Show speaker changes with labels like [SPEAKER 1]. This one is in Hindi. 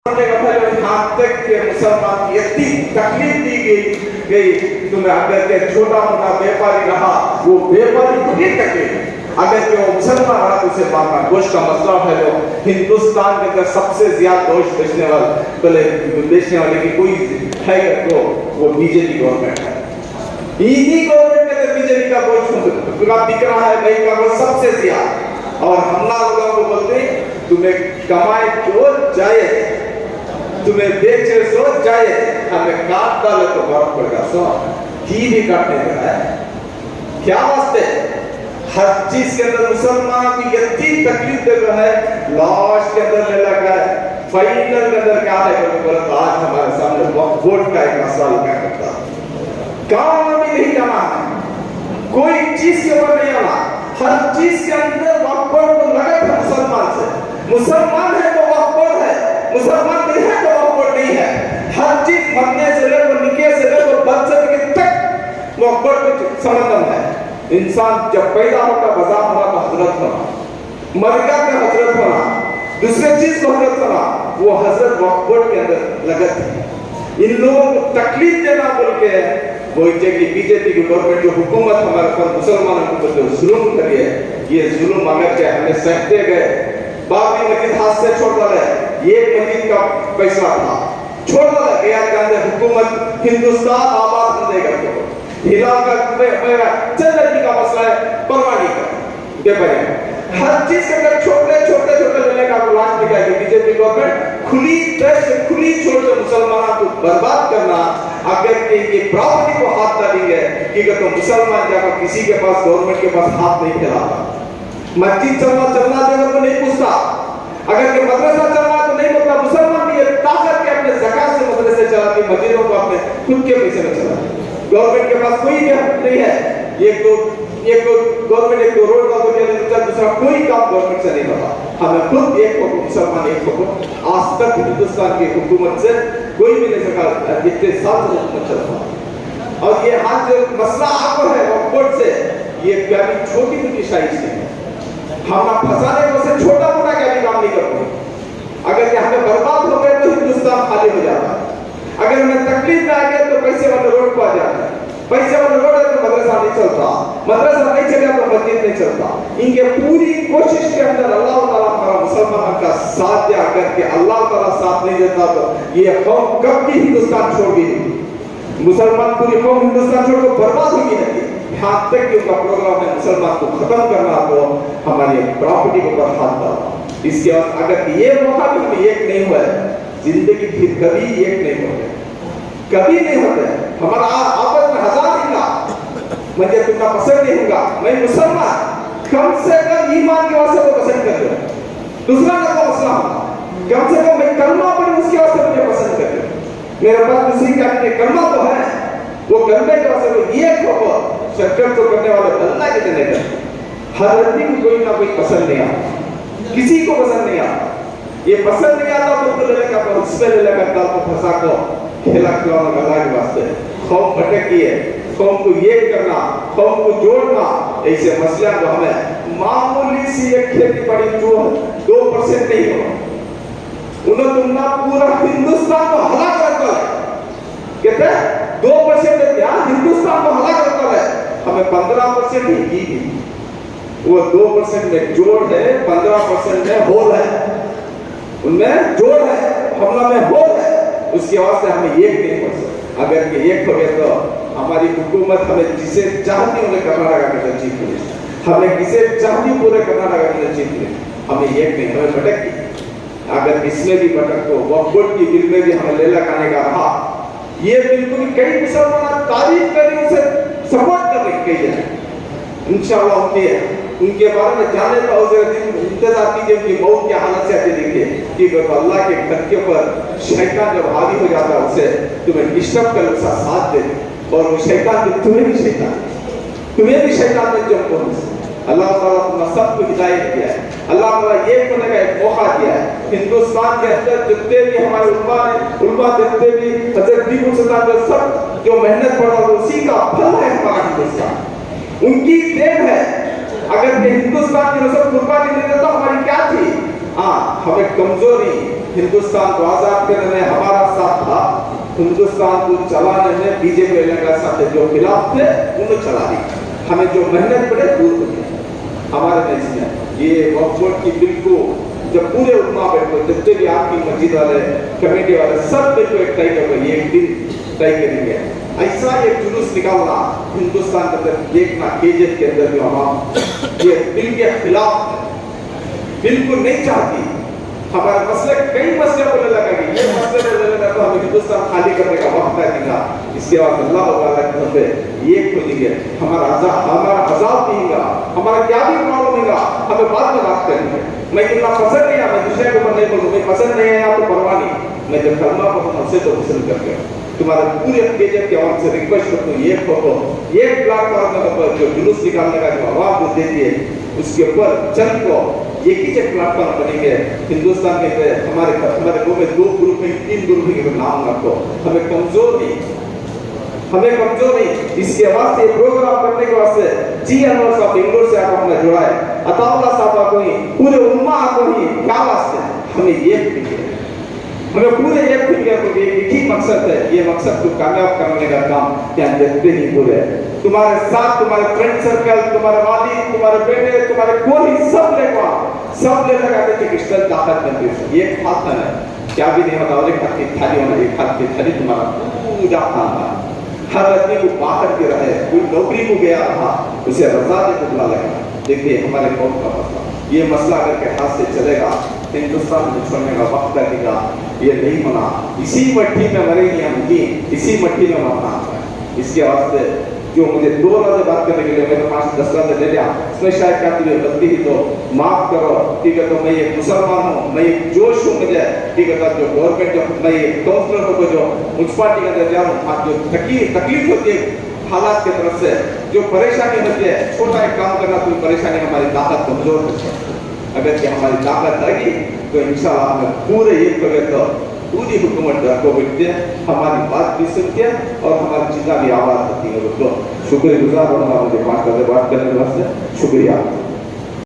[SPEAKER 1] यहाँ तक के मुसलमान इतनी तकलीफ दी गई तुम्हें अगर के छोटा मोटा व्यापारी रहा वो व्यापारी को नहीं तकलीफ अगर के वो मुसलमान रहा तो उसे मारना गोश्त का मसला है। जो हिंदुस्तान के अंदर सबसे ज्यादा गोश्त बेचने वाले की कोई है तो वो बीजेपी गवर्नमेंट है। इन्हीं गवर्नमेंट के अंदर बीजेपी का गोश्त बिक रहा है भाई का वो सबसे ज्यादा। और हमला लोगों को बोलते तुम्हें कमाए जो जाए तुम्हें बेचे सो जाए हमें काट डाले तो फर्क पड़ेगा। सो की भी काटने का है क्या वास्ते हर चीज के अंदर मुसलमान की इतनी तकलीफ दे रहा है। लास्ट के अंदर ले लगा है फाइनल के अंदर क्या है तो आज हमारे सामने वोट का एक मसला क्या करता काम में नहीं जाना कोई चीज के ऊपर नहीं आना। हर चीज के अंदर वक्फोर्ड को लगा था मुसलमान से। मुसलमान है तो वक्फोर्ड है, मुसलमान नहीं है तो वक्फोर्ड नहीं है। हर चीज मरने से लेकर निकाह से लेकर बर्थ सर्टिफिकेट तक वक्फोर्ड को संबंध है। इंसान जब पैदा होता बजा होना तो हजरत होना, मरगा का हजरत होना, दूसरे चीज को हजरत होना वो हजरत वक्फोर्ड के अंदर लगत है। इन लोगों को तकलीफ देना बोल के वो कि बीजेपी की गवर्नमेंट जो हुकूमत हमारे पर मुसलमानों के ऊपर जो जुल्म करी है ये जुल्म अगर के हमें सहते गए। बाबरी मस्जिद हाथ से छोड़ डाला ये मस्जिद का पैसा था छोड़ डाला गया के अंदर हुकूमत हिंदुस्तान आबाद कर देगा तो हिला का मेरा चंद्र का मसला है परवानी का के बारे हर चीज के अंदर छोटे छोटे छोटे लेने का लास्ट में क्या है बीजेपी गवर्नमेंट खुली तरह से खुली छोड़ के मुसलमानों को बर्बाद करना। अगर ये प्रॉपर्टी को हाथ डालेंगे कि तो मुसलमान जाकर किसी के पास गवर्नमेंट के पास हाथ नहीं फैलाता। मस्जिद चलना देगा तो नहीं पूछता, अगर के मदरसा चलना तो नहीं बोलता। मुसलमान भी ये ताकत के अपने ज़कात से मदरसे चलाती मस्जिदों को अपने खुद के पैसे में चलाती। गवर्नमेंट के पास कोई भी हक नहीं है। एक तो गवर्नमेंट एक तो रोड का तो दूसरा कोई काम गवर्नमेंट से नहीं होता। हमें खुद एक मुसलमान एक हुकूमत आज तक हिंदुस्तान की हुकूमत से कोई भी नहीं सका इतने साल से हुकूमत चलता। और ये हाथ जो मसला आपको है वक्फ से ये प्यारी छोटी मोटी साइज है हम फंसाने को से छोटा मोटा क्या भी काम नहीं करते। अगर ये हमें बर्बाद हो गए तो हिंदुस्तान खाली हो जाता है। अगर हमें तकलीफ में आ गया तो पैसे वाले रोड पर आ जाते हैं। पैसे वाले रोड है तो मदरसा नहीं चलता, मदरसा नहीं चलेगा तो मस्जिद नहीं चलता। इनके पूरी कोशिश के अंदर अल्लाह ताला हमारा मुसलमान का साथ दिया करके अल्लाह ताला साथ नहीं देता तो ये कौम कब की हिंदुस्तान छोड़ गई। मुसलमान पूरी कौम हिंदुस्तान छोड़ कर बर्बाद होगी नहीं। यहाँ तक कि उनका प्रोग्राम है मुसलमान को खत्म करना तो हमारी प्रॉपर्टी के ऊपर हाथ डालना। इसके बाद अगर ये मौका भी हमें एक नहीं हुआ है जिंदगी फिर कभी एक नहीं होते कभी नहीं होते। हमारा आपस में हजार हिंगा मुझे तुमका पसंद नहीं होगा। मैं मुसलमान कम से कम ईमान के वास्ते को पसंद कर लो दूसरा का मसला कम से कम मैं कलमा पढ़ी उसके वास्ते मुझे पसंद कर लो। मेरे पास दूसरी क्या कलमा तो है वो करने के वास्ते वो ये को शक्कर तो करने वाले अल्लाह के देने का हर आदमी को कोई ना कोई पसंद नहीं आता किसी को पसंद नहीं आता। ये पसंद नहीं आता तो ले लेगा तो उसमें ले लेगा ताल को फंसा को खेला खिलाना अल्लाह के वास्ते कौम भटकी है। कौम को ये करना कौम को जोड़ना ऐसे मसला को हमें मामूली सी एक खेती पड़ी जो 2% नहीं हो उन्होंने तुमने पूरा हिंदुस्तान को हला करता है। कहते हैं 2% ध्यान हिंदुस्तान को हला करता है। हमें 15% ही की वो 2% में जोड़ है 15% में होल है उनमें जोड़ है हमला में होल है। उसकी वास्ते हमें एक नहीं हो सकता। अगर के एक हो गए तो हमारी हुकूमत हमें जिसे चाहती उन्हें कर्नाटका में चीफ मिनिस्टर हमें किसे चाहती पूरे कर्नाटका में चीफ मिनिस्टर हमें एक नहीं हमें भटक। अगर इसमें भी भटक तो वक्फ की बिल में भी हमें ले लगाने का रहा ये बिल्कुल कई मुसलमान तारीफ करें उसे सपोर्ट कर रही कई है इंशाल्लाह उनके बारे में जाने का इंतजार कीजिए उनकी मौत की हालत से ऐसे देखिए कि अल्लाह के घर के ऊपर शैतान जब हावी हो जाता है उसे तुम्हें डिस्टर्ब कर उसका साथ दे और वो शैतान भी तुम्हें भी शैतान ने जब अल्लाह ताला तुमने सबको हिदायत किया है। अल्लाह ताला ये होने का एक मौका दिया है। हिंदुस्तान के अंदर जितने भी हमारे उल्मा जितने भी हजरत टीपू सुल्तान जो सब जो मेहनत पड़ा उसी का फल है हमारा हिंदुस्तान उनकी देन है। अगर ये हिंदुस्तान की नस्ल कुर्बानी नहीं देता हमारी क्या थी। हाँ, हमें कमजोरी हिंदुस्तान को आजाद करने में हमारा साथ था, हिंदुस्तान को चलाने में बीजेपी के साथ जो खिलाफ थे उन्होंने चला दी। हमें जो मेहनत पड़े दूर हो गई हमारे देश में। ये वक्फ बोर्ड की बिल को जब पूरे उम्मा बैठो, जितने भी आपकी मस्जिद वाले कमेटी वाले सब बिल को एक तय करो, ये एक दिन तय करेंगे। ऐसा एक जुलूस निकालना हिंदुस्तान के अंदर देखना, केजेफ के अंदर जो हम ये बिल के खिलाफ बिल्कुल नहीं चाहती। हमारे मसले कई मसले बोले लगा कि ये मसले बोले लगा तो हमें हिंदुस्तान खाली करने का वक्त आएगा। इसके बाद अल्लाह वाला पे ये खोजेंगे, हमारा आजाद नहीं होगा, हमारा क्या भी प्रॉब्लम होगा हमें बाद में बात करेंगे। मैं इतना पसंद नहीं है, मैं दूसरे के ऊपर नहीं बोलूँ, मैं पसंद नहीं है आपको परवाह नहीं, मैं जब कलमा पढ़ूँ हमसे तो पसंद करके तुम्हारे पूरे केजेफ के आवाज से रिक्वेस्ट करता हूँ, ये फोटो एक प्लेटफॉर्म पर जो जुलूस निकालने का जो आवाज देती है उसके ऊपर चंद को एक ही प्लेटफॉर्म बनेंगे हिंदुस्तान के। हमारे गाँव में 2 ग्रुप में 3 ग्रुप के नाम रखो, हमें कमजोर नहीं, हमें कमजोर नहीं। इसके वास्ते प्रोग्राम करने के वास्ते जी अनवर साहब बेंगलोर से आप अपना जुड़ा है, अताउल्लाह साहब को ही पूरे उम्मा को ही क्या वास्ते हमें ये हमें पूरे एक ही मकसद है, ये मकसद को कामयाब करने का काम क्या देखते ही पूरे तुम्हारे साथ, तुम्हारे फ्रेंड सर्कल, तुम्हारे वालिद, तुम्हारे बेटे, तुम्हारे कोई सब लेगा, सब ले लगाते थे किस्तर ताकत बनती है। ये खाता है क्या भी नहीं होता, और एक हाथ की थाली होना, एक हाथ की थाली तुम्हारा पूरा खाता। हर आदमी को बाहर के रहे, कोई नौकरी को गया रहा, उसे रजा दे को बुला लेगा। देखिए हमारे कौम का मसला, ये मसला अगर के हाथ से चलेगा हिंदुस्तान में छोड़ने का वक्त लगेगा, ये नहीं होना। इसी मट्टी में मरेंगे हम जी, इसी मट्टी में मरना है। इसके वास्ते जो मुझे 2 लफ्ज़ बात करने के लिए मैंने 5-10 लफ्ज़ ले लिया, इसमें शायद क्या तुझे गलती ही तो माफ करो, ठीक है। तो मैं एक मुसलमान हूँ, मैं एक जोश हूँ मुझे, ठीक है। जो गवर्नमेंट जो मैं एक काउंसलर को जो म्यूनसिपालिटी के अंदर जा रहा हूँ, जो तकलीफ होती है हालात की तरफ से, जो परेशानी होती है, छोटा एक काम करना कोई परेशानी हमारी ताकत कमजोर है। अगर कि हमारी ताकत लगी तो इंशाल्लाह हमें पूरे एक करें तो पूरी हुकूमत को बैठते हैं, हमारी बात भी सुनते हैं और हमारी जितना भी आवाज़ होती है उसको शुक्रगुजार होना। मुझे बात करने के वास्ते शुक्रिया।